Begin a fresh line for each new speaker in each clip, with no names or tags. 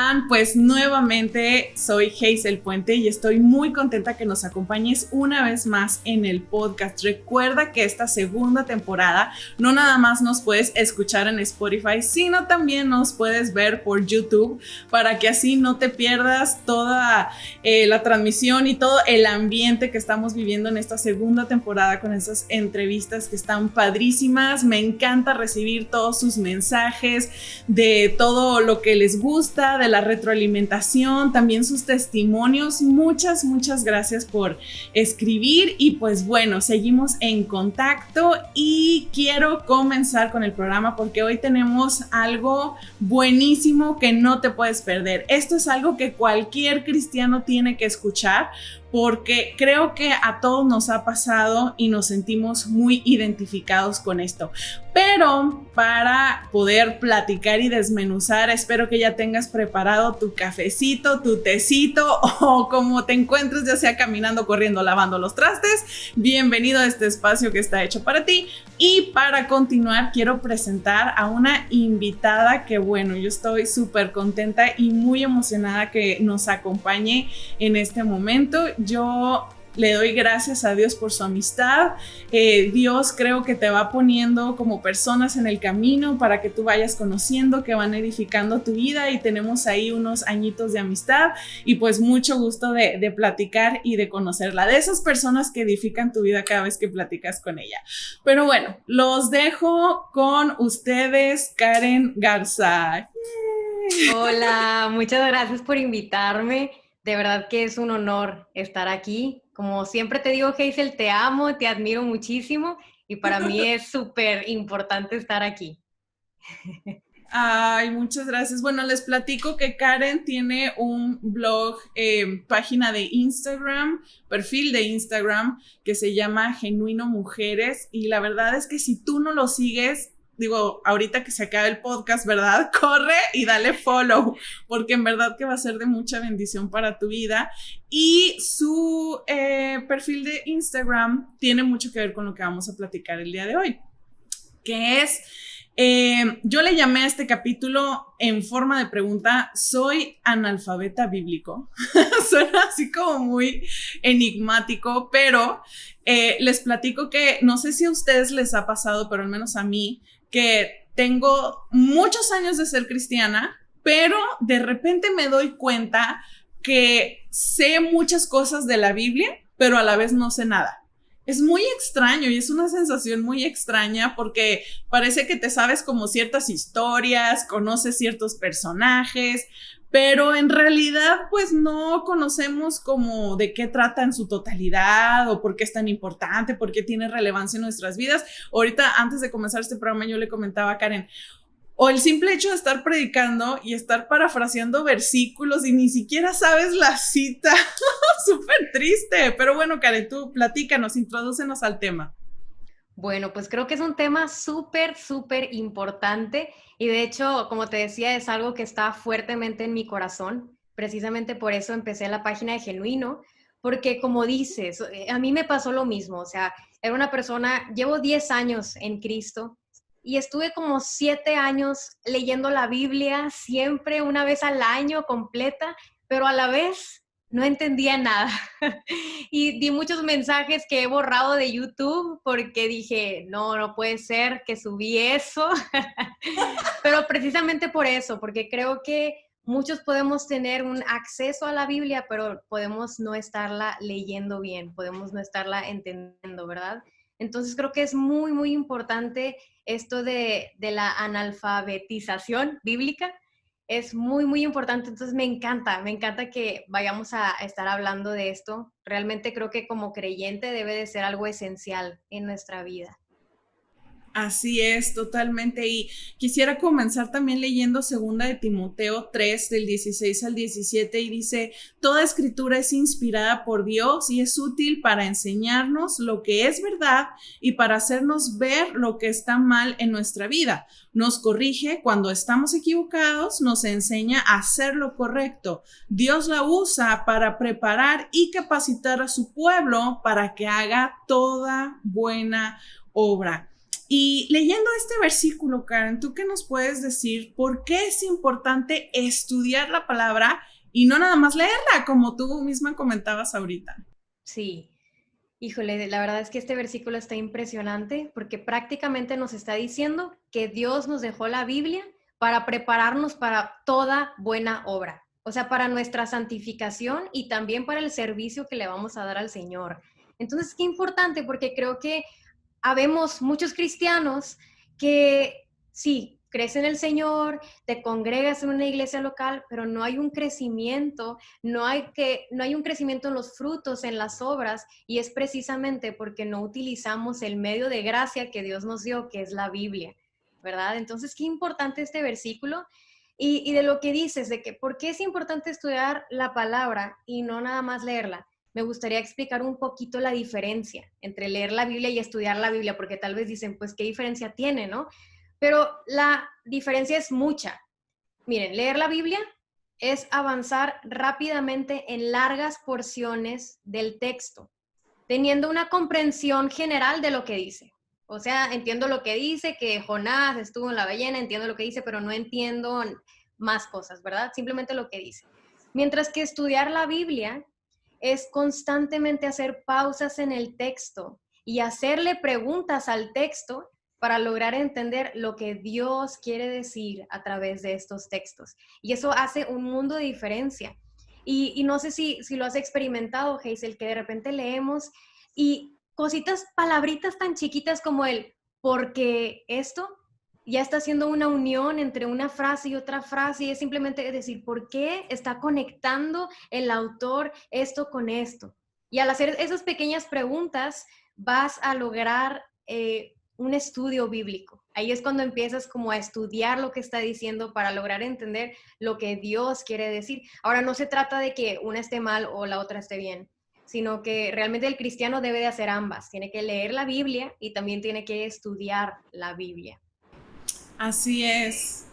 están? Pues nuevamente soy Hazel Puente y estoy muy contenta que nos acompañes una vez más en el podcast. Recuerda que esta segunda temporada no nada más nos puedes escuchar en Spotify, sino también nos puedes ver por YouTube para que así no te pierdas toda la transmisión y todo el ambiente que estamos viviendo en esta segunda temporada con esas entrevistas que están padrísimas. Me encanta recibir todos sus mensajes de todo lo que les gusta, de la retroalimentación, también sus testimonios. Muchas gracias por escribir y pues bueno, seguimos en contacto y quiero comenzar con el programa porque hoy tenemos algo buenísimo que no te puedes perder. Esto es algo que cualquier cristiano tiene que escuchar porque creo que a todos nos ha pasado y nos sentimos muy identificados con esto. Pero para poder platicar y desmenuzar, espero que ya tengas preparado tu cafecito, tu tecito o como te encuentres, ya sea caminando, corriendo, lavando los trastes. Bienvenido a este espacio que está hecho para ti. Y para continuar, quiero presentar a una invitada que, bueno, yo estoy súper contenta y muy emocionada que nos acompañe en este momento. Yo le doy gracias a Dios por su amistad. Dios creo que te va poniendo como personas en el camino para que tú vayas conociendo, que van edificando tu vida y tenemos ahí unos añitos de amistad y pues mucho gusto de platicar y de conocerla, de esas personas que edifican tu vida cada vez que platicas con ella. Pero bueno, los dejo con ustedes, Karen Garza.
Hola, muchas gracias por invitarme. De verdad que es un honor estar aquí. Como siempre te digo, Hazel, te amo, te admiro muchísimo y para mí es súper importante estar aquí.
Ay, muchas gracias. Bueno, les platico que Karen tiene un blog, página de Instagram, perfil de Instagram que se llama Genuino Mujeres y la verdad es que si tú no lo sigues, digo, ahorita que se acabe el podcast, ¿verdad? Corre y dale follow, porque en verdad que va a ser de mucha bendición para tu vida. Y su perfil de Instagram tiene mucho que ver con lo que vamos a platicar el día de hoy, que es, yo le llamé a este capítulo en forma de pregunta, ¿soy analfabeta bíblico? Suena así como muy enigmático, pero les platico que no sé si a ustedes les ha pasado, pero al menos a mí, que tengo muchos años de ser cristiana, pero de repente me doy cuenta que sé muchas cosas de la Biblia, pero a la vez no sé nada. Es muy extraño y es una sensación muy extraña porque parece que te sabes como ciertas historias, conoces ciertos personajes, pero en realidad pues no conocemos como de qué trata en su totalidad o por qué es tan importante, por qué tiene relevancia en nuestras vidas. Ahorita antes de comenzar este programa yo le comentaba a Karen, o el simple hecho de estar predicando y estar parafraseando versículos y ni siquiera sabes la cita, súper triste, pero bueno, Karen, tú platícanos, introdúcenos al tema.
Bueno, pues creo que es un tema súper importante y de hecho, como te decía, es algo que está fuertemente en mi corazón. Precisamente por eso empecé la página de Genuino, porque como dices, a mí me pasó lo mismo, o sea, era una persona, llevo 10 años en Cristo y estuve como 7 años leyendo la Biblia, siempre una vez al año completa, pero a la vez no entendía nada. Y di muchos mensajes que he borrado de YouTube porque dije, no puede ser que subí eso. Pero precisamente por eso, porque creo que muchos podemos tener un acceso a la Biblia, pero podemos no estarla leyendo bien, podemos no estarla entendiendo, ¿verdad? Entonces creo que es muy importante esto de la analfabetización bíblica. Es muy importante, entonces me encanta que vayamos a estar hablando de esto. Realmente creo que como creyente debe de ser algo esencial en nuestra vida.
Así es, totalmente. Y quisiera comenzar también leyendo segunda de Timoteo 3, del 16 al 17, y dice, toda escritura es inspirada por Dios y es útil para enseñarnos lo que es verdad y para hacernos ver lo que está mal en nuestra vida. Nos corrige cuando estamos equivocados, nos enseña a hacer lo correcto. Dios la usa para preparar y capacitar a su pueblo para que haga toda buena obra. Y leyendo este versículo, Karen, ¿tú qué nos puedes decir? ¿Por qué es importante estudiar la palabra y no nada más leerla, como tú misma comentabas ahorita?
Sí, híjole, la verdad es que este versículo está impresionante porque prácticamente nos está diciendo que Dios nos dejó la Biblia para prepararnos para toda buena obra, o sea, para nuestra santificación y también para el servicio que le vamos a dar al Señor. Entonces, qué importante porque creo que habemos muchos cristianos que sí, crees en el Señor, te congregas en una iglesia local, pero no hay un crecimiento, no hay un crecimiento en los frutos, en las obras, y es precisamente porque no utilizamos el medio de gracia que Dios nos dio, que es la Biblia, ¿verdad? Entonces, qué importante este versículo. Y de lo que dices, de que por qué es importante estudiar la palabra y no nada más leerla, me gustaría explicar un poquito la diferencia entre leer la Biblia y estudiar la Biblia, porque tal vez dicen, pues, ¿qué diferencia tiene, no? Pero la diferencia es mucha. Miren, leer la Biblia es avanzar rápidamente en largas porciones del texto, teniendo una comprensión general de lo que dice. O sea, entiendo lo que dice, que Jonás estuvo en la ballena, entiendo lo que dice, pero no entiendo más cosas, ¿verdad? Simplemente lo que dice. Mientras que estudiar la Biblia es constantemente hacer pausas en el texto y hacerle preguntas al texto para lograr entender lo que Dios quiere decir a través de estos textos. Y eso hace un mundo de diferencia. Y no sé si lo has experimentado, Hazel, que de repente leemos y cositas, palabritas tan chiquitas como el porque esto ya está haciendo una unión entre una frase y otra frase y es simplemente decir, ¿por qué está conectando el autor esto con esto? Y al hacer esas pequeñas preguntas vas a lograr un estudio bíblico. Ahí es cuando empiezas como a estudiar lo que está diciendo para lograr entender lo que Dios quiere decir. Ahora, no se trata de que una esté mal o la otra esté bien, sino que realmente el cristiano debe de hacer ambas. Tiene que leer la Biblia y también tiene que estudiar la Biblia.
Así es,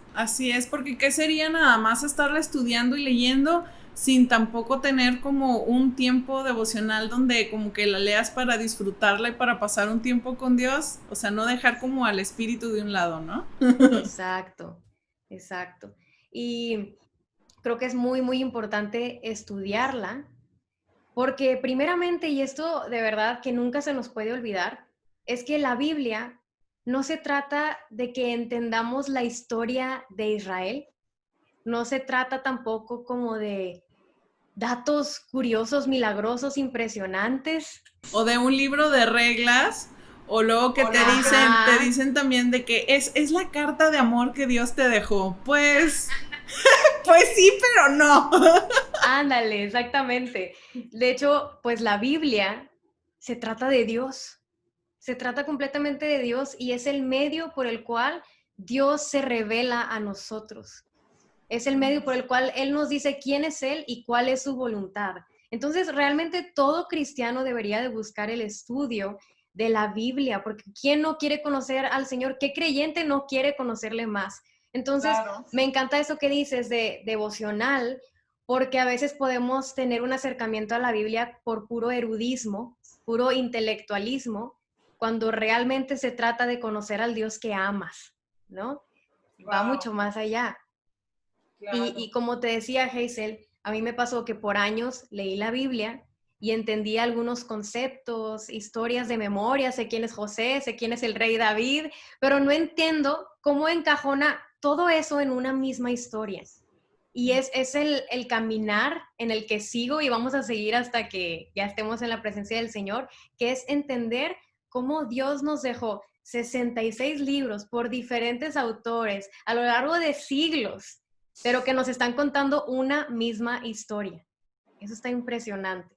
porque ¿qué sería nada más estarla estudiando y leyendo sin tampoco tener como un tiempo devocional donde como que la leas para disfrutarla y para pasar un tiempo con Dios? O sea, no dejar como al espíritu de un lado, ¿no?
Exacto, exacto. Y creo que es muy, muy importante estudiarla porque primeramente, y esto de verdad que nunca se nos puede olvidar, es que la Biblia no se trata de que entendamos la historia de Israel, no se trata tampoco como de datos curiosos, milagrosos, impresionantes.
O de un libro de reglas, o luego que te dicen también de que es la carta de amor que Dios te dejó. Pues sí, pero no.
Ándale, exactamente. De hecho, pues la Biblia se trata de Dios, se trata completamente de Dios y es el medio por el cual Dios se revela a nosotros. Es el medio por el cual Él nos dice quién es Él y cuál es su voluntad. Entonces, realmente todo cristiano debería de buscar el estudio de la Biblia, porque ¿quién no quiere conocer al Señor? ¿Qué creyente no quiere conocerle más? Entonces,
Claro.
me encanta eso que dices de devocional, porque a veces podemos tener un acercamiento a la Biblia por puro erudismo, puro intelectualismo, cuando realmente se trata de conocer al Dios que amas, ¿no? Va mucho más allá. Y como te decía, Hazel, a mí me pasó que por años leí la Biblia y entendí algunos conceptos, historias de memoria, sé quién es José, sé quién es el rey David, pero no entiendo cómo encajona todo eso en una misma historia. Y es el caminar en el que sigo y vamos a seguir hasta que ya estemos en la presencia del Señor, que es entender cómo Dios nos dejó 66 libros por diferentes autores a lo largo de siglos, pero que nos están contando una misma historia. Eso está impresionante.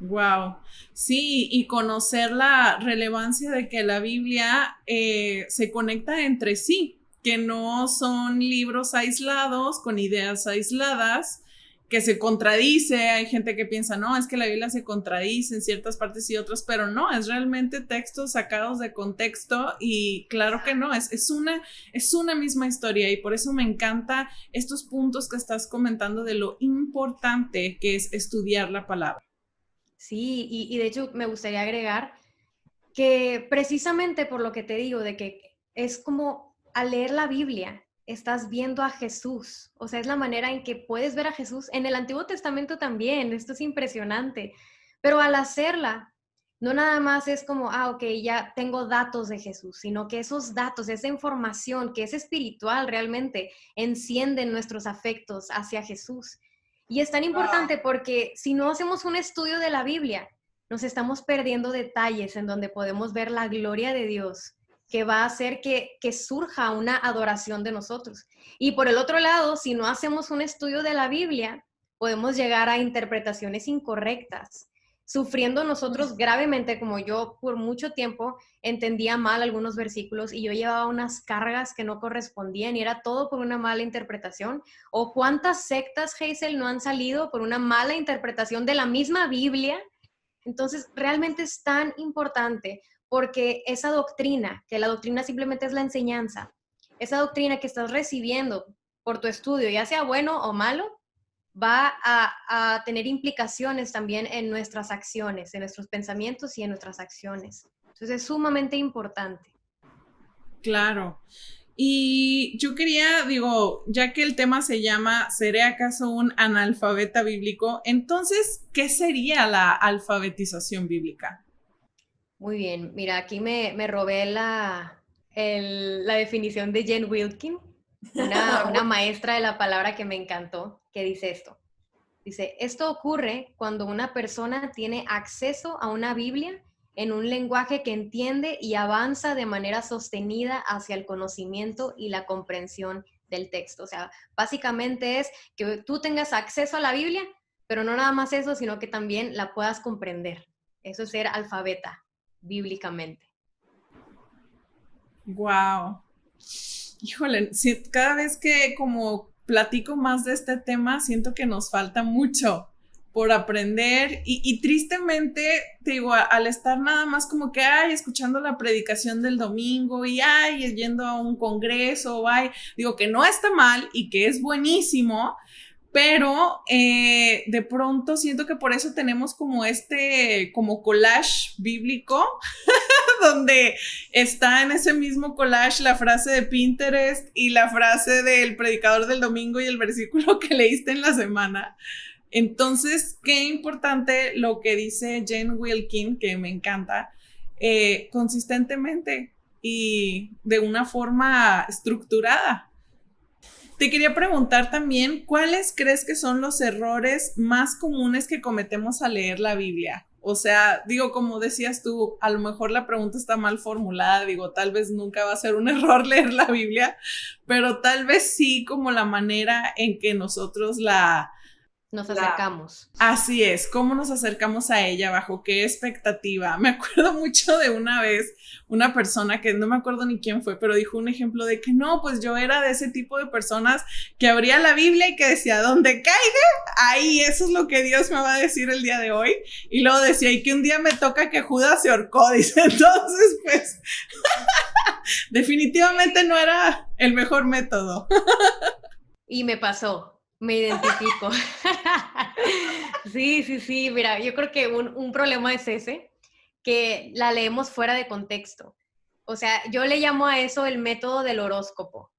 Wow. Sí, y conocer la relevancia de que la Biblia se conecta entre sí, que no son libros aislados, con ideas aisladas, que se contradice. Hay gente que piensa, no, es que la Biblia se contradice en ciertas partes y otras, pero no, es realmente textos sacados de contexto y claro que no, es una misma historia y por eso me encanta estos puntos que estás comentando de lo importante que es estudiar la palabra.
Sí, y de hecho me gustaría agregar que precisamente por lo que te digo, de que es como al leer la Biblia, estás viendo a Jesús. O sea, es la manera en que puedes ver a Jesús. En el Antiguo Testamento también, esto es impresionante. Pero al hacerla, no nada más es como, ok, ya tengo datos de Jesús, sino que esos datos, esa información que es espiritual realmente, encienden nuestros afectos hacia Jesús. Y es tan importante porque si no hacemos un estudio de la Biblia, nos estamos perdiendo detalles en donde podemos ver la gloria de Dios que va a hacer que surja una adoración de nosotros. Y por el otro lado, si no hacemos un estudio de la Biblia, podemos llegar a interpretaciones incorrectas, sufriendo nosotros gravemente, como yo por mucho tiempo entendía mal algunos versículos y yo llevaba unas cargas que no correspondían y era todo por una mala interpretación. O cuántas sectas, Hazel, no han salido por una mala interpretación de la misma Biblia. Entonces, realmente es tan importante porque esa doctrina, que la doctrina simplemente es la enseñanza, esa doctrina que estás recibiendo por tu estudio, ya sea bueno o malo, va a tener implicaciones también en nuestras acciones, en nuestros pensamientos y en nuestras acciones. Entonces, es sumamente importante.
Claro. Y yo quería, digo, ya que el tema se llama ¿seré acaso un analfabeta bíblico? Entonces, ¿qué sería la alfabetización bíblica?
Muy bien, mira, aquí me robé la definición de Jen Wilkin, una maestra de la palabra que me encantó, que dice esto. Dice, esto ocurre cuando una persona tiene acceso a una Biblia en un lenguaje que entiende y avanza de manera sostenida hacia el conocimiento y la comprensión del texto. O sea, básicamente es que tú tengas acceso a la Biblia, pero no nada más eso, sino que también la puedas comprender. Eso es ser alfabeta, bíblicamente.
Wow. Híjole, cada vez que como platico más de este tema, siento que nos falta mucho por aprender y tristemente, te digo, al estar nada más como que, escuchando la predicación del domingo y, yendo a un congreso, digo que no está mal y que es buenísimo, pero de pronto siento que por eso tenemos como como collage bíblico, donde está en ese mismo collage la frase de Pinterest y la frase del predicador del domingo y el versículo que leíste en la semana. Entonces, qué importante lo que dice Jen Wilkin, que me encanta, consistentemente y de una forma estructurada. Te quería preguntar también, ¿cuáles crees que son los errores más comunes que cometemos al leer la Biblia? O sea, digo, como decías tú, a lo mejor la pregunta está mal formulada, digo, tal vez nunca va a ser un error leer la Biblia, pero tal vez sí como la manera en que nosotros
Nos acercamos.
Así es, ¿cómo nos acercamos a ella? ¿Bajo qué expectativa? Me acuerdo mucho de una vez una persona que no me acuerdo ni quién fue, pero dijo un ejemplo de que no, pues yo era de ese tipo de personas que abría la Biblia y que decía, donde caiga, ahí, eso es lo que Dios me va a decir el día de hoy. Y luego decía, y que un día me toca que Judas se ahorcó, dice, entonces pues definitivamente no era el mejor método.
Y me pasó, me identifico. Sí, mira, yo creo que un problema es ese, que la leemos fuera de contexto. O sea, yo le llamo a eso el método del horóscopo,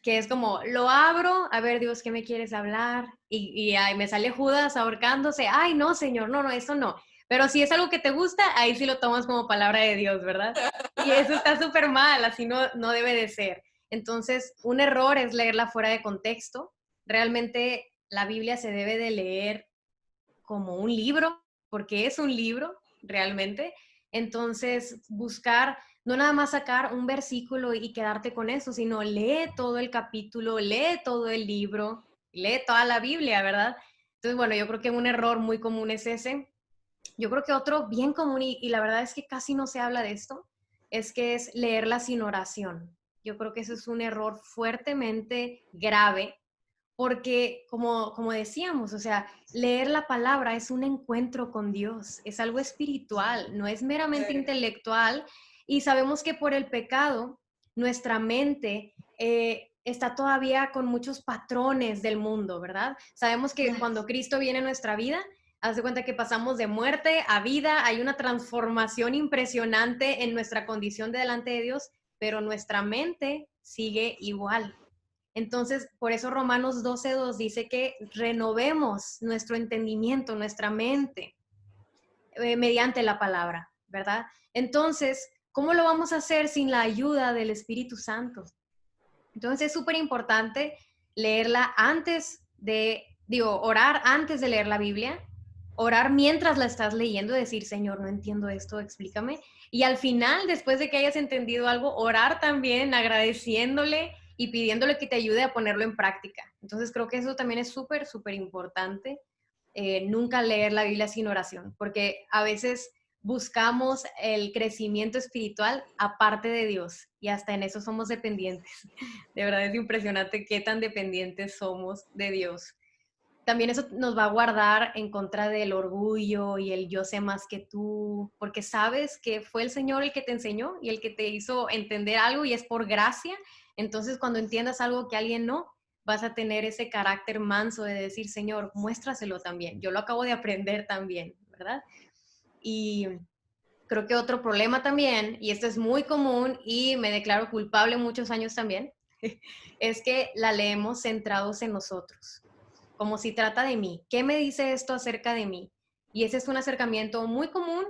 que es como, lo abro, a ver, Dios, ¿qué me quieres hablar? Y ay, me sale Judas ahorcándose, ay, no, Señor, no, eso no. Pero si es algo que te gusta, ahí sí lo tomas como palabra de Dios, ¿verdad? Y eso está súper mal, así no debe de ser. Entonces, un error es leerla fuera de contexto. Realmente la Biblia se debe de leer como un libro, porque es un libro realmente. Entonces, buscar, no nada más sacar un versículo y quedarte con eso, sino lee todo el capítulo, lee todo el libro, lee toda la Biblia, ¿verdad? Entonces, bueno, yo creo que un error muy común es ese. Yo creo que otro bien común, y la verdad es que casi no se habla de esto, es que es leerla sin oración. Yo creo que eso es un error fuertemente grave porque como decíamos, o sea, leer la palabra es un encuentro con Dios, es algo espiritual, no es meramente intelectual. Y sabemos que por el pecado, nuestra mente está todavía con muchos patrones del mundo, ¿verdad? Sabemos que cuando Cristo viene a nuestra vida, Haz de cuenta que pasamos de muerte a vida, hay una transformación impresionante en nuestra condición de delante de Dios, pero nuestra mente sigue igual. Entonces, por eso Romanos 12:2 dice que renovemos nuestro entendimiento, nuestra mente, mediante la palabra, ¿verdad? Entonces, ¿cómo lo vamos a hacer sin la ayuda del Espíritu Santo? Entonces, es súper importante leerla antes orar antes de leer la Biblia, orar mientras la estás leyendo, decir, Señor, no entiendo esto, explícame. Y al final, después de que hayas entendido algo, orar también agradeciéndole y pidiéndole que te ayude a ponerlo en práctica. Entonces, creo que eso también es súper, súper importante. Nunca leer la Biblia sin oración, porque a veces buscamos el crecimiento espiritual aparte de Dios y hasta en eso somos dependientes. De verdad es impresionante qué tan dependientes somos de Dios. También eso nos va a guardar en contra del orgullo y el yo sé más que tú, porque sabes que fue el Señor el que te enseñó y el que te hizo entender algo y es por gracia. Entonces, cuando entiendas algo que alguien no, vas a tener ese carácter manso de decir, Señor, muéstraselo también. Yo lo acabo de aprender también, ¿verdad? Y creo que otro problema también, y esto es muy común y me declaro culpable muchos años también, es que la leemos centrados en nosotros, como si trata de mí. ¿Qué me dice esto acerca de mí? Y ese es un acercamiento muy común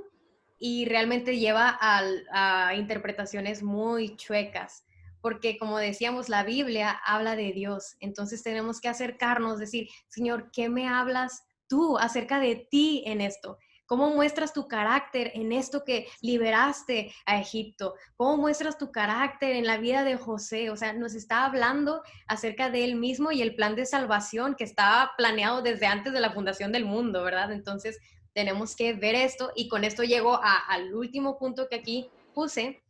y realmente lleva a interpretaciones muy chuecas, porque como decíamos, la Biblia habla de Dios, entonces tenemos que acercarnos, decir, Señor, ¿qué me hablas tú acerca de ti en esto? ¿Cómo muestras tu carácter en esto que liberaste a Egipto? ¿Cómo muestras tu carácter en la vida de José? O sea, nos está hablando acerca de él mismo y el plan de salvación que estaba planeado desde antes de la fundación del mundo, ¿verdad? Entonces, tenemos que ver esto y con esto llego al último punto que aquí puse,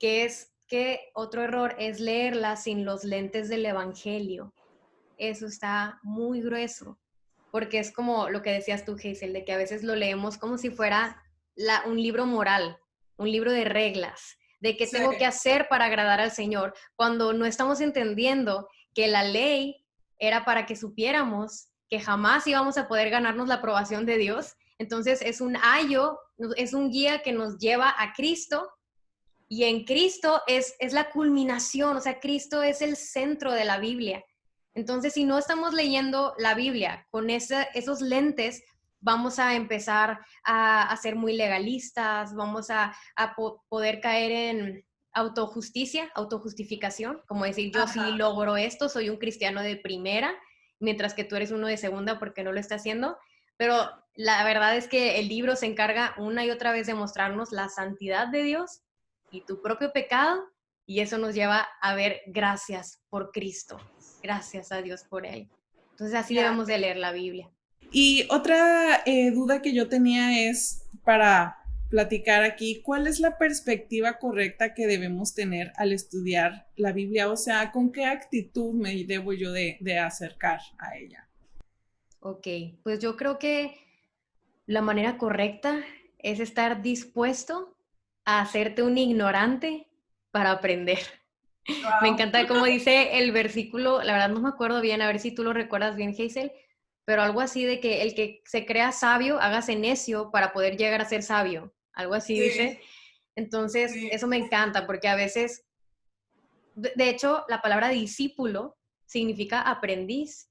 que es que otro error es leerla sin los lentes del Evangelio. Eso está muy grueso, porque es como lo que decías tú, Hazel, de que a veces lo leemos como si fuera un libro moral, un libro de reglas, de qué
Sí.
tengo que hacer para agradar al Señor, cuando no estamos entendiendo que la ley era para que supiéramos que jamás íbamos a poder ganarnos la aprobación de Dios. Entonces es un ayo, es un guía que nos lleva a Cristo y en Cristo es la culminación, o sea, Cristo es el centro de la Biblia. Entonces, si no estamos leyendo la Biblia con esos lentes, vamos a empezar a ser muy legalistas, vamos a poder caer en autojusticia, autojustificación, como decir, yo sí
Ajá.
logro esto, soy un cristiano de primera, mientras que tú eres uno de segunda porque no lo está haciendo. Pero la verdad es que el libro se encarga una y otra vez de mostrarnos la santidad de Dios y tu propio pecado, y eso nos lleva a ver gracias por Cristo, gracias a Dios por Él. Entonces así
Ya.
debemos de leer la Biblia.
Y otra duda que yo tenía es para platicar aquí, ¿cuál es la perspectiva correcta que debemos tener al estudiar la Biblia? O sea, ¿con qué actitud me debo yo de acercar a ella?
Ok, pues yo creo que la manera correcta es estar dispuesto a hacerte un ignorante para aprender. Me
Wow.
encanta cómo dice el versículo, la verdad no me acuerdo bien, a ver si tú lo recuerdas bien, Hazel, pero algo así de que el que se crea sabio, hágase necio para poder llegar a ser sabio. Algo así dice.
Sí,
Entonces,
sí.
eso me encanta porque a veces, de hecho, la palabra discípulo significa aprendiz.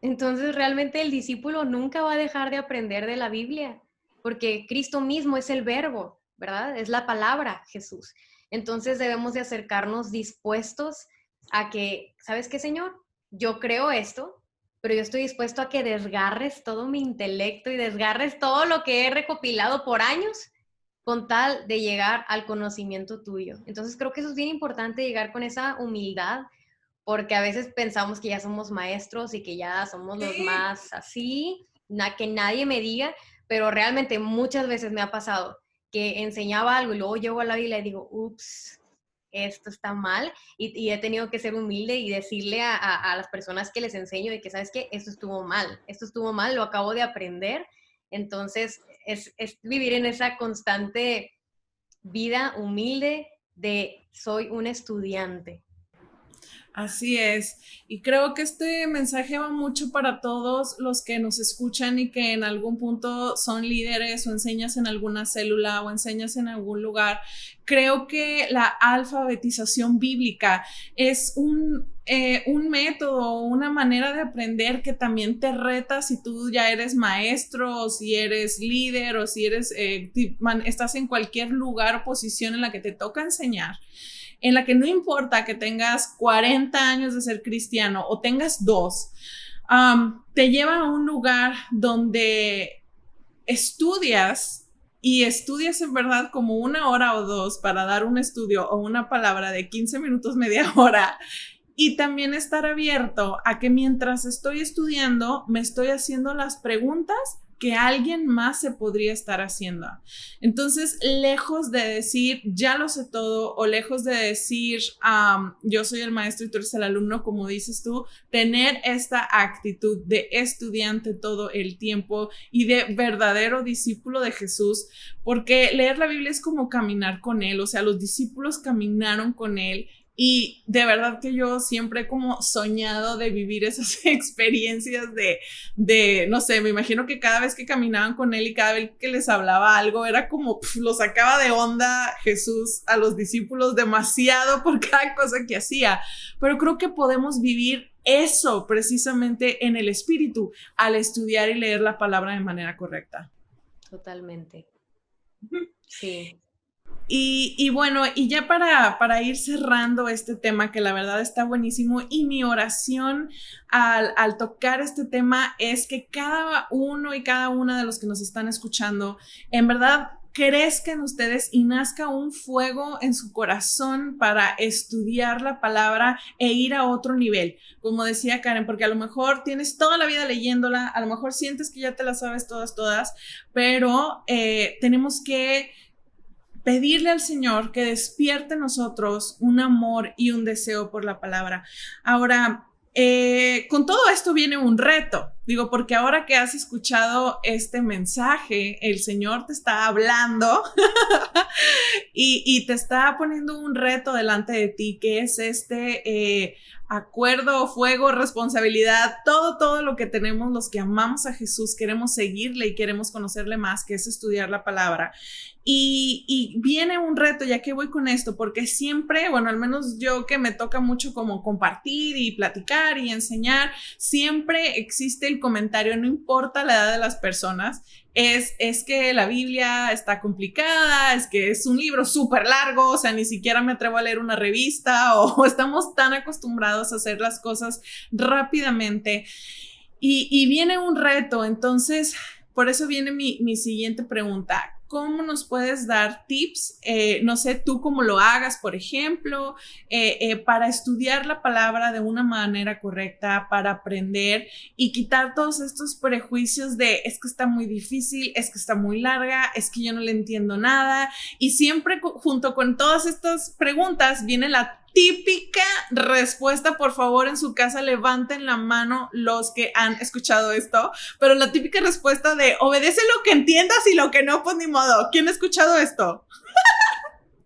Entonces, realmente el discípulo nunca va a dejar de aprender de la Biblia, porque Cristo mismo es el verbo, ¿verdad? Es la palabra, Jesús. Entonces, debemos de acercarnos dispuestos a que, ¿sabes qué, Señor? Yo creo esto, pero yo estoy dispuesto a que desgarres todo mi intelecto y desgarres todo lo que he recopilado por años con tal de llegar al conocimiento tuyo. Entonces, creo que eso es bien importante, llegar con esa humildad porque a veces pensamos que ya somos maestros y que ya somos los
Sí,
más así, que nadie me diga, pero realmente muchas veces me ha pasado que enseñaba algo y luego llego a la Biblia y digo, ups, esto está mal, y he tenido que ser humilde y decirle a las personas que les enseño de que, ¿sabes qué? Esto estuvo mal, lo acabo de aprender, entonces es vivir en esa constante vida humilde de soy un estudiante.
Así es, y creo que este mensaje va mucho para todos los que nos escuchan y que en algún punto son líderes o enseñas en alguna célula o enseñas en algún lugar. Creo que la alfabetización bíblica es un método, una manera de aprender que también te reta si tú ya eres maestro o si eres líder o si eres, estás en cualquier lugar o posición en la que te toca enseñar, en la que no importa que tengas 40 años de ser cristiano o tengas dos, te lleva a un lugar donde estudias y estudias en verdad como 1 hora o dos para dar un estudio o una palabra de 15 minutos, media hora. Y también estar abierto a que mientras estoy estudiando, me estoy haciendo las preguntas que alguien más se podría estar haciendo. Entonces, lejos de decir, ya lo sé todo, o lejos de decir, yo soy el maestro y tú eres el alumno, como dices tú, tener esta actitud de estudiante todo el tiempo y de verdadero discípulo de Jesús, porque leer la Biblia es como caminar con él, o sea, los discípulos caminaron con él. Y de verdad que yo siempre he como soñado de vivir esas experiencias no sé, me imagino que cada vez que caminaban con él y cada vez que les hablaba algo, era como, lo sacaba de onda Jesús a los discípulos demasiado por cada cosa que hacía. Pero creo que podemos vivir eso precisamente en el espíritu al estudiar y leer la palabra de manera correcta.
Totalmente. Sí.
Y bueno, y ya para ir cerrando este tema, que la verdad está buenísimo, y mi oración al tocar este tema es que cada uno y cada una de los que nos están escuchando, en verdad, crezcan ustedes y nazca un fuego en su corazón para estudiar la palabra e ir a otro nivel, como decía Karen, porque a lo mejor tienes toda la vida leyéndola, a lo mejor sientes que ya te la sabes todas, pero tenemos que pedirle al Señor que despierte en nosotros un amor y un deseo por la palabra. Ahora, con todo esto viene un reto, digo, porque ahora que has escuchado este mensaje, el Señor te está hablando y te está poniendo un reto delante de ti, que es acuerdo, fuego, responsabilidad, todo lo que tenemos los que amamos a Jesús, queremos seguirle y queremos conocerle más, que es estudiar la palabra. Y viene un reto, ya que voy con esto, porque siempre, bueno, al menos yo que me toca mucho como compartir y platicar y enseñar, siempre existe el comentario, no importa la edad de las personas, es que la Biblia está complicada, es que es un libro súper largo, o sea, ni siquiera me atrevo a leer una revista o estamos tan acostumbrados a hacer las cosas rápidamente y viene un reto, entonces, por eso viene mi siguiente pregunta. ¿Cómo nos puedes dar tips? No sé, tú cómo lo hagas, por ejemplo, para estudiar la palabra de una manera correcta, para aprender y quitar todos estos prejuicios de es que está muy difícil, es que está muy larga, es que yo no le entiendo nada. Y siempre junto con todas estas preguntas viene la típica respuesta. Por favor, en su casa levanten la mano los que han escuchado esto, pero la típica respuesta de obedece lo que entiendas y lo que no, pues ni modo. ¿Quién ha escuchado esto?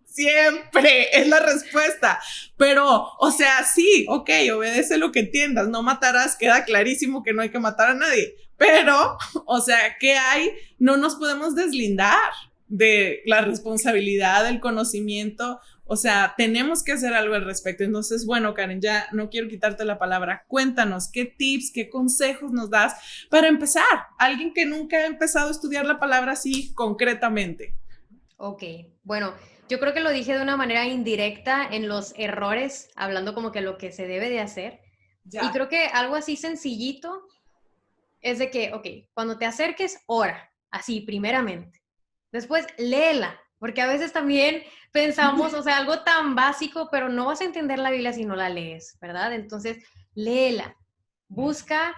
Siempre es la respuesta, pero, o sea, sí, ok, obedece lo que entiendas, no matarás, queda clarísimo que no hay que matar a nadie, pero, o sea, ¿qué hay? No nos podemos deslindar de la responsabilidad, del conocimiento, o sea, tenemos que hacer algo al respecto. Entonces, bueno, Karen, ya no quiero quitarte la palabra. Cuéntanos, ¿qué tips, qué consejos nos das para empezar? Alguien que nunca ha empezado a estudiar la palabra así concretamente.
Ok, bueno, yo creo que lo dije de una manera indirecta en los errores, hablando como que lo que se debe de hacer.
Ya.
Y creo que algo así sencillito es de que, ok, cuando te acerques, ora, así, primeramente. Después, léela, porque a veces también pensamos, o sea, algo tan básico, pero no vas a entender la Biblia si no la lees, ¿verdad? Entonces, léela, busca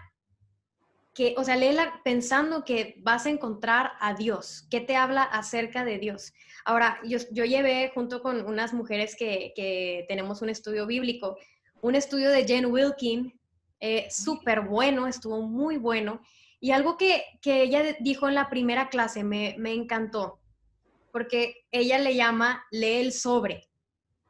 que, o sea, léela pensando que vas a encontrar a Dios, que te habla acerca de Dios. Ahora, yo llevé junto con unas mujeres que tenemos un estudio bíblico, un estudio de Jen Wilkin, súper bueno, estuvo muy bueno, y algo que ella dijo en la primera clase me encantó, porque ella le llama lee el sobre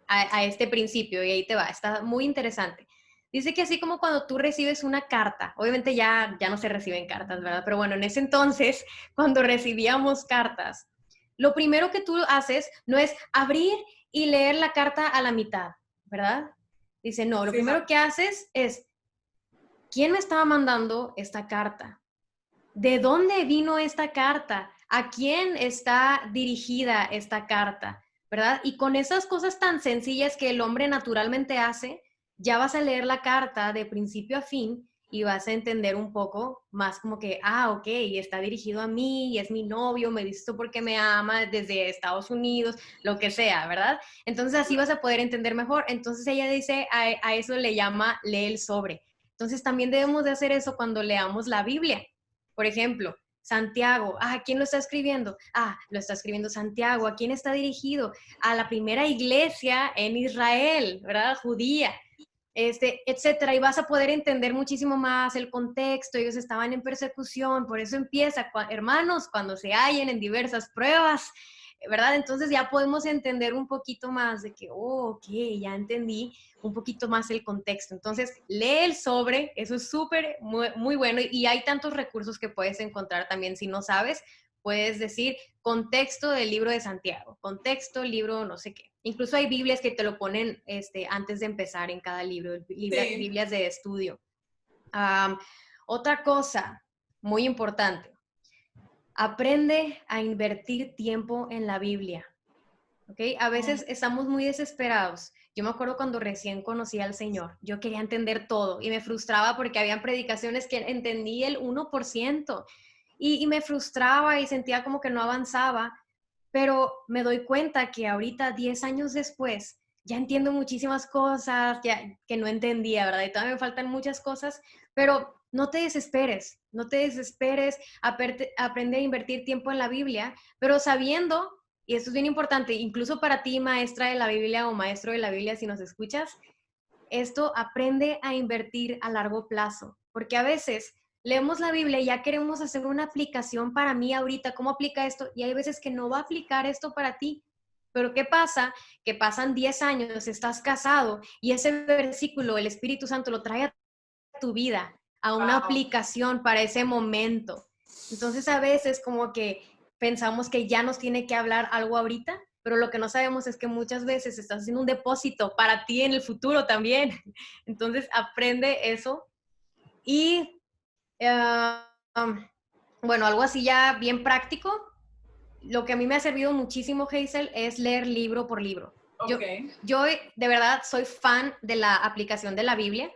a este principio, y ahí te va, está muy interesante. Dice que así como cuando tú recibes una carta, obviamente ya no se reciben cartas, ¿verdad? Pero bueno, en ese entonces, cuando recibíamos cartas, lo primero que tú haces no es abrir y leer la carta a la mitad, ¿verdad? Dice, no, lo primero que haces es, ¿quién me estaba mandando esta carta? ¿De dónde vino esta carta? ¿A quién está dirigida esta carta? ¿Verdad? Y con esas cosas tan sencillas que el hombre naturalmente hace, ya vas a leer la carta de principio a fin y vas a entender un poco más como que, ok, está dirigido a mí, y es mi novio, me dice esto porque me ama desde Estados Unidos, lo que sea, ¿verdad? Entonces así vas a poder entender mejor. Entonces ella dice, a eso le llama lee el sobre. Entonces también debemos de hacer eso cuando leamos la Biblia. Por ejemplo, Santiago, ¿quién lo está escribiendo? Lo está escribiendo Santiago. ¿A quién está dirigido? A la primera iglesia en Israel, ¿verdad? Judía, etcétera. Y vas a poder entender muchísimo más el contexto. Ellos estaban en persecución, por eso empieza, hermanos, cuando se hallen en diversas pruebas, ¿verdad? Entonces ya podemos entender un poquito más de que, ok, ya entendí un poquito más el contexto. Entonces, lee el sobre, eso es súper, muy, muy bueno, y hay tantos recursos que puedes encontrar también si no sabes. Puedes decir contexto del libro de Santiago, contexto, libro, no sé qué. Incluso hay Biblias que te lo ponen antes de empezar en cada libro, Biblias de estudio. Otra cosa muy importante, aprende a invertir tiempo en la Biblia. ¿Okay? A veces estamos muy desesperados. Yo me acuerdo cuando recién conocí al Señor, yo quería entender todo y me frustraba porque habían predicaciones que entendí el 1% y me frustraba y sentía como que no avanzaba, pero me doy cuenta que ahorita, 10 años después, ya entiendo muchísimas cosas ya, que no entendía, ¿verdad? Y todavía me faltan muchas cosas, pero no te desesperes, no te desesperes, aprende a invertir tiempo en la Biblia, pero sabiendo, y esto es bien importante, incluso para ti, maestra de la Biblia o maestro de la Biblia, si nos escuchas, esto aprende a invertir a largo plazo, porque a veces leemos la Biblia y ya queremos hacer una aplicación para mí ahorita, ¿cómo aplica esto? Y hay veces que no va a aplicar esto para ti. Pero ¿qué pasa? Que pasan 10 años, estás casado y ese versículo, el Espíritu Santo lo trae a tu vida, a una aplicación para ese momento. Entonces a veces como que pensamos que ya nos tiene que hablar algo ahorita, pero lo que no sabemos es que muchas veces estás haciendo un depósito para ti en el futuro también. Entonces aprende eso y bueno, algo así ya bien práctico. Lo que a mí me ha servido muchísimo, Hazel, es leer libro por libro. Okay. Yo de verdad soy fan de la aplicación de la Biblia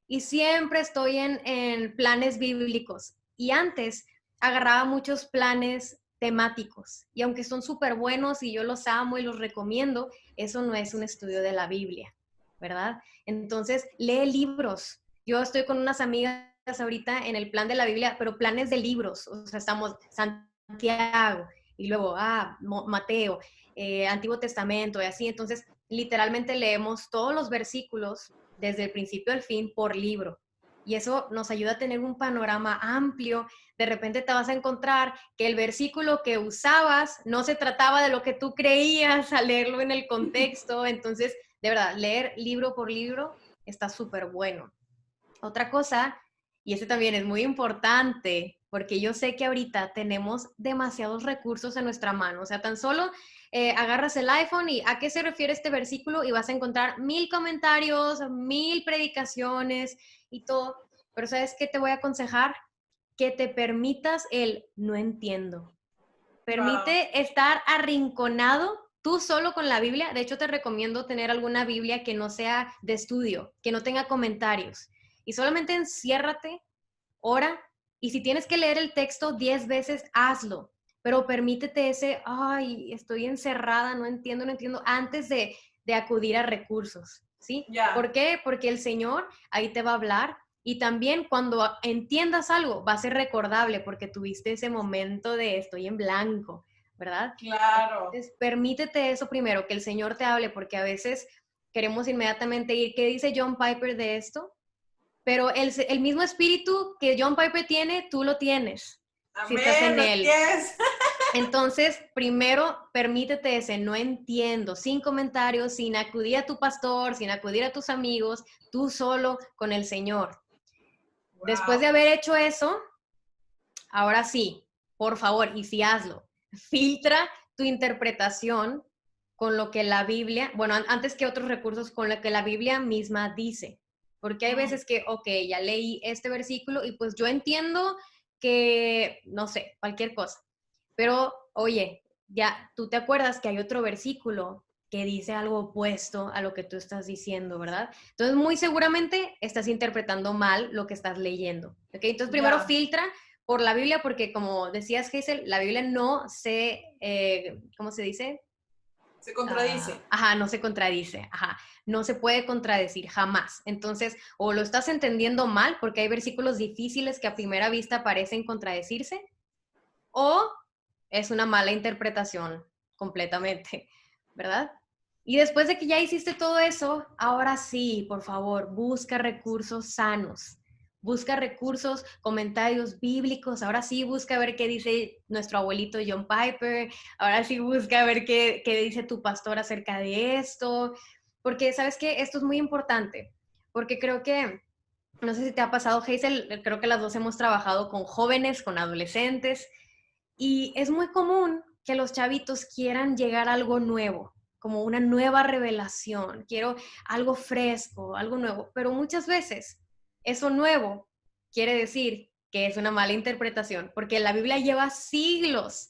y siempre estoy en planes bíblicos. Y antes agarraba muchos planes temáticos. Y aunque son súper buenos y yo los amo y los recomiendo, eso no es un estudio de la Biblia, ¿verdad? Entonces, lee libros. Yo estoy con unas amigas ahorita en el plan de la Biblia, pero planes de libros. O sea, estamos Santiago y luego, Mateo, Antiguo Testamento y así. Entonces, literalmente leemos todos los versículos desde el principio al fin por libro. Y eso nos ayuda a tener un panorama amplio. De repente te vas a encontrar que el versículo que usabas no se trataba de lo que tú creías al leerlo en el contexto. Entonces, de verdad, leer libro por libro está súper bueno. Otra cosa, y este también es muy importante, porque yo sé que ahorita tenemos demasiados recursos en nuestra mano. O sea, tan solo agarras el iPhone y ¿a qué se refiere este versículo? Y vas a encontrar 1000 comentarios, 1000 predicaciones y todo. Pero ¿sabes qué te voy a aconsejar? Que te permitas el no entiendo. Permite estar arrinconado tú solo con la Biblia. De hecho, te recomiendo tener alguna Biblia que no sea de estudio, que no tenga comentarios. Y solamente enciérrate, ora, y si tienes que leer el texto 10 veces, hazlo. Pero permítete ese, estoy encerrada, no entiendo, antes de acudir a recursos, ¿sí? ¿Por qué? Porque el Señor ahí te va a hablar y también cuando entiendas algo va a ser recordable porque tuviste ese momento de estoy en blanco, ¿verdad? Claro. Entonces, permítete eso primero, que el Señor te hable, porque a veces queremos inmediatamente ir, ¿qué dice John Piper de esto? Pero el mismo espíritu que John Piper tiene, tú lo tienes. Amén, si estás en él. Yes. Entonces, primero, permítete ese no entiendo, sin comentarios, sin acudir a tu pastor, sin acudir a tus amigos, tú solo con el Señor. Wow. Después de haber hecho eso, ahora sí, por favor, y sí hazlo, filtra tu interpretación con lo que la Biblia, bueno, antes que otros recursos, con lo que la Biblia misma dice. Porque hay veces que, ok, ya leí este versículo y pues yo entiendo que, no sé, cualquier cosa. Pero, oye, ya tú te acuerdas que hay otro versículo que dice algo opuesto a lo que tú estás diciendo, ¿verdad? Entonces, muy seguramente estás interpretando mal lo que estás leyendo, ¿ok? Entonces, primero filtra por la Biblia, porque como decías, Hazel, la Biblia no se, ¿cómo se dice?
Se contradice.
No se contradice, no se puede contradecir jamás. Entonces, o lo estás entendiendo mal, porque hay versículos difíciles que a primera vista parecen contradecirse, o es una mala interpretación completamente, ¿verdad? Y después de que ya hiciste todo eso, ahora sí, por favor, busca recursos sanos. Busca recursos, comentarios bíblicos, ahora sí busca ver qué dice nuestro abuelito John Piper, ahora sí busca ver qué dice tu pastor acerca de esto, porque ¿sabes qué? Esto es muy importante, porque creo que, no sé si te ha pasado, Hazel, creo que las dos hemos trabajado con jóvenes, con adolescentes, y es muy común que los chavitos quieran llegar a algo nuevo, como una nueva revelación, quiero algo fresco, algo nuevo, pero muchas veces eso nuevo quiere decir que es una mala interpretación, porque la Biblia lleva siglos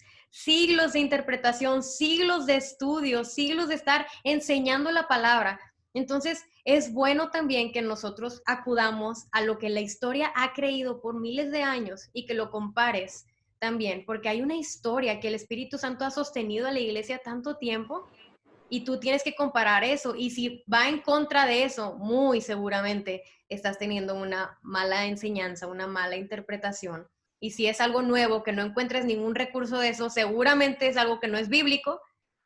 de interpretación, siglos de estudio, siglos de estar enseñando la palabra. Entonces, es bueno también que nosotros acudamos a lo que la historia ha creído por miles de años y que lo compares también, porque hay una historia que el Espíritu Santo ha sostenido a la iglesia tanto tiempo y tú tienes que comparar eso, y si va en contra de eso, muy seguramente estás teniendo una mala enseñanza, una mala interpretación. Y si es algo nuevo, que no encuentres ningún recurso de eso, seguramente es algo que no es bíblico,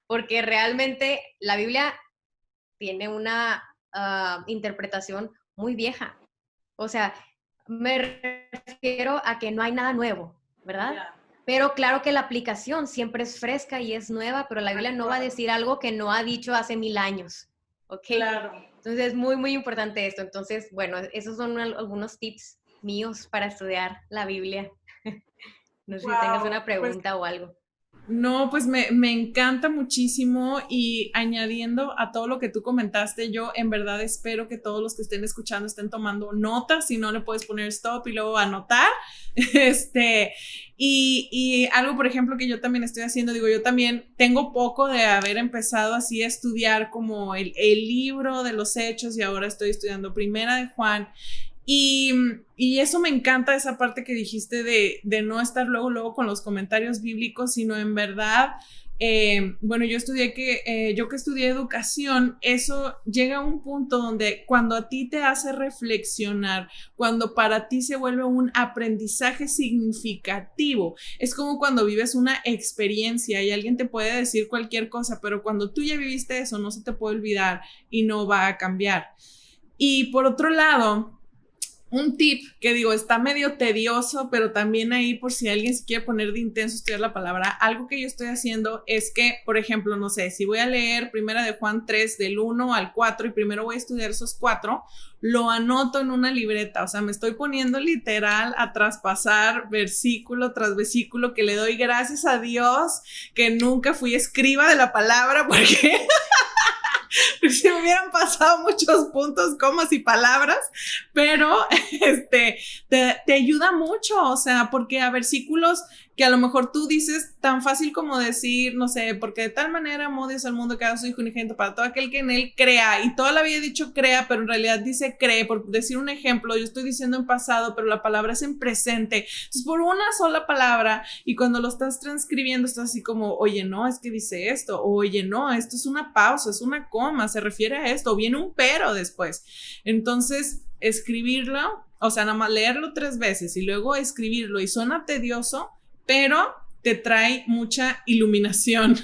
porque realmente la Biblia tiene una interpretación muy vieja. O sea, me refiero a que no hay nada nuevo, ¿verdad? Yeah. Pero claro que la aplicación siempre es fresca y es nueva, pero la Biblia no va a decir algo que no ha dicho hace 1000 años, ¿ok?
Claro.
Entonces es muy, muy importante esto. Entonces, bueno, esos son algunos tips míos para estudiar la Biblia. No sé si tengas una pregunta o algo.
No, pues me encanta muchísimo, y añadiendo a todo lo que tú comentaste, yo en verdad espero que todos los que estén escuchando estén tomando notas. Si no, le puedes poner stop y luego anotar. Y algo, por ejemplo, que yo también estoy haciendo, digo, yo también tengo poco de haber empezado así a estudiar como el libro de los Hechos, y ahora estoy estudiando Primera de Juan. Y eso me encanta, esa parte que dijiste de no estar luego con los comentarios bíblicos, sino en verdad, bueno, yo que estudié educación, eso llega a un punto donde cuando a ti te hace reflexionar, cuando para ti se vuelve un aprendizaje significativo, es como cuando vives una experiencia y alguien te puede decir cualquier cosa, pero cuando tú ya viviste eso, no se te puede olvidar y no va a cambiar. Y por otro lado, un tip que digo, está medio tedioso, pero también ahí por si alguien se quiere poner de intenso estudiar la palabra, algo que yo estoy haciendo es que, por ejemplo, no sé, si voy a leer Primera de Juan 3 del 1 al 4 y primero voy a estudiar esos 4, lo anoto en una libreta, o sea, me estoy poniendo literal a traspasar versículo tras versículo, que le doy gracias a Dios que nunca fui escriba de la palabra, porque si me hubieran pasado muchos puntos, comas y palabras, pero te ayuda mucho, o sea, porque a versículos que a lo mejor tú dices tan fácil como decir, no sé, porque de tal manera amó Dios al mundo que ha dado su Hijo unigénito para todo aquel que en él crea, y toda la vida he dicho crea, pero en realidad dice cree, por decir un ejemplo, yo estoy diciendo en pasado, pero la palabra es en presente, entonces por una sola palabra, y cuando lo estás transcribiendo estás así como, oye, no, es que dice esto, oye, no, esto es una pausa, es una coma, se refiere a esto, o viene un pero después. Entonces, escribirlo, o sea, nada más leerlo 3 veces y luego escribirlo, y suena tedioso, pero te trae mucha iluminación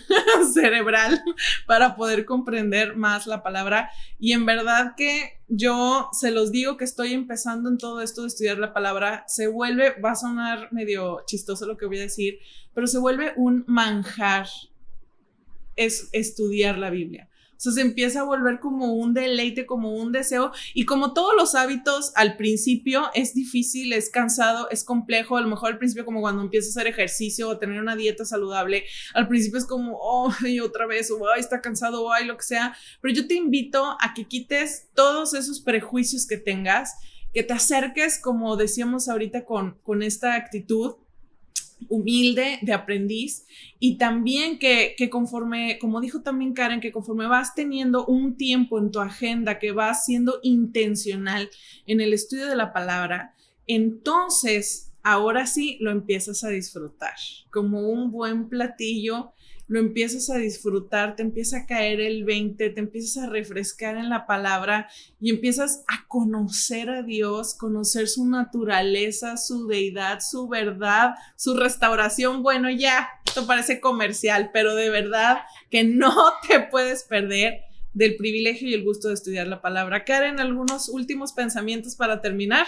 cerebral para poder comprender más la palabra. Y en verdad que yo se los digo que estoy empezando en todo esto de estudiar la palabra, se vuelve, va a sonar medio chistoso lo que voy a decir, pero se vuelve un manjar es estudiar la Biblia. O sea, se empieza a volver como un deleite, como un deseo, y como todos los hábitos al principio es difícil, es cansado, es complejo. A lo mejor al principio, como cuando empiezas a hacer ejercicio o tener una dieta saludable, al principio es como, oh, y otra vez, o ay, está cansado, o ay, lo que sea. Pero yo te invito a que quites todos esos prejuicios que tengas, que te acerques, como decíamos ahorita, con esta actitud humilde de aprendiz, y también que conforme, como dijo también Karen, que conforme vas teniendo un tiempo en tu agenda, que vas siendo intencional en el estudio de la palabra, entonces ahora sí lo empiezas a disfrutar como un buen platillo. Lo empiezas a disfrutar, te empieza a caer el 20, te empiezas a refrescar en la palabra y empiezas a conocer a Dios, conocer su naturaleza, su deidad, su verdad, su restauración. Bueno, ya, esto parece comercial, pero de verdad que no te puedes perder del privilegio y el gusto de estudiar la palabra. Karen, ¿algunos últimos pensamientos para terminar?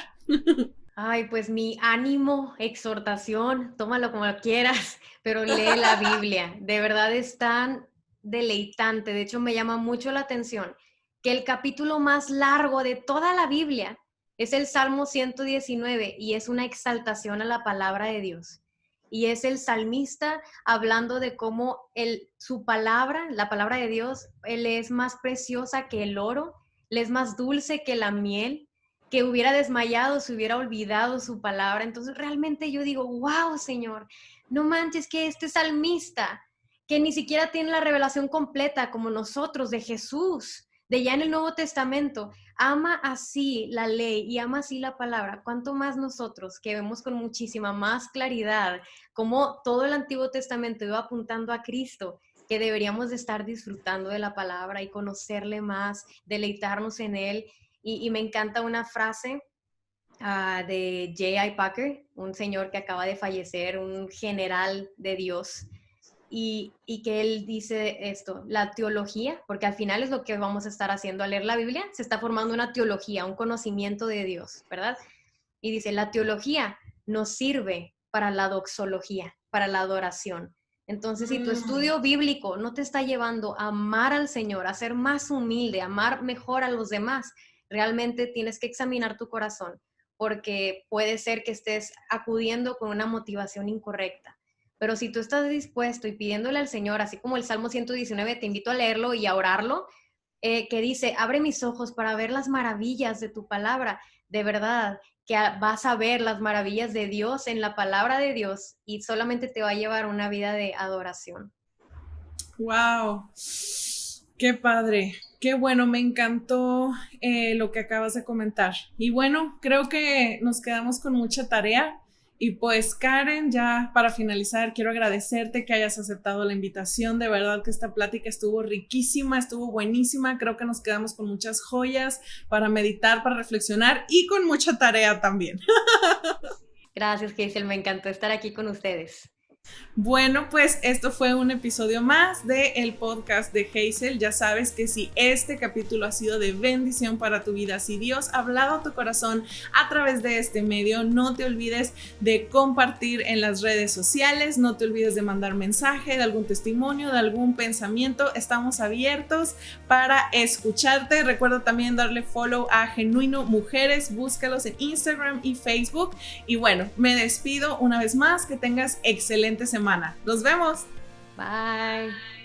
Ay, pues mi ánimo, exhortación, tómalo como quieras, pero lee la Biblia. De verdad es tan deleitante. De hecho, me llama mucho la atención que el capítulo más largo de toda la Biblia es el Salmo 119 y es una exaltación a la palabra de Dios. Y es el salmista hablando de cómo su palabra, la palabra de Dios, él es más preciosa que el oro, él es más dulce que la miel, que hubiera desmayado, se hubiera olvidado su palabra. Entonces realmente yo digo, wow, Señor, no manches que este salmista, que ni siquiera tiene la revelación completa como nosotros de Jesús, de ya en el Nuevo Testamento, ama así la ley y ama así la palabra. ¿Cuánto más nosotros que vemos con muchísima más claridad cómo todo el Antiguo Testamento iba apuntando a Cristo, que deberíamos de estar disfrutando de la palabra y conocerle más, deleitarnos en él? Y me encanta una frase de J.I. Packer, un señor que acaba de fallecer, un general de Dios, y que él dice esto, la teología, porque al final es lo que vamos a estar haciendo al leer la Biblia, se está formando una teología, un conocimiento de Dios, ¿verdad? Y dice, la teología nos sirve para la doxología, para la adoración. Entonces, si tu estudio bíblico no te está llevando a amar al Señor, a ser más humilde, a amar mejor a los demás, realmente tienes que examinar tu corazón, porque puede ser que estés acudiendo con una motivación incorrecta. Pero si tú estás dispuesto y pidiéndole al Señor, así como el Salmo 119, te invito a leerlo y a orarlo, que dice, abre mis ojos para ver las maravillas de tu palabra. De verdad, que vas a ver las maravillas de Dios en la palabra de Dios y solamente te va a llevar una vida de adoración.
¡Wow! ¡Qué padre! Qué bueno, me encantó lo que acabas de comentar. Y bueno, creo que nos quedamos con mucha tarea. Y pues Karen, ya para finalizar, quiero agradecerte que hayas aceptado la invitación. De verdad que esta plática estuvo riquísima, estuvo buenísima. Creo que nos quedamos con muchas joyas para meditar, para reflexionar y con mucha tarea también.
Gracias, Hazel, me encantó estar aquí con ustedes.
Bueno, pues esto fue un episodio más del podcast de Hazel. Ya sabes que si este capítulo ha sido de bendición para tu vida, si Dios ha hablado a tu corazón a través de este medio, no te olvides de compartir en las redes sociales, no te olvides de mandar mensaje, de algún testimonio, de algún pensamiento. Estamos abiertos para escucharte. Recuerda también darle follow a Genuino Mujeres, búscalos en Instagram y Facebook. Y bueno, me despido una vez más, que tengas excelente semana. Nos vemos.
Bye.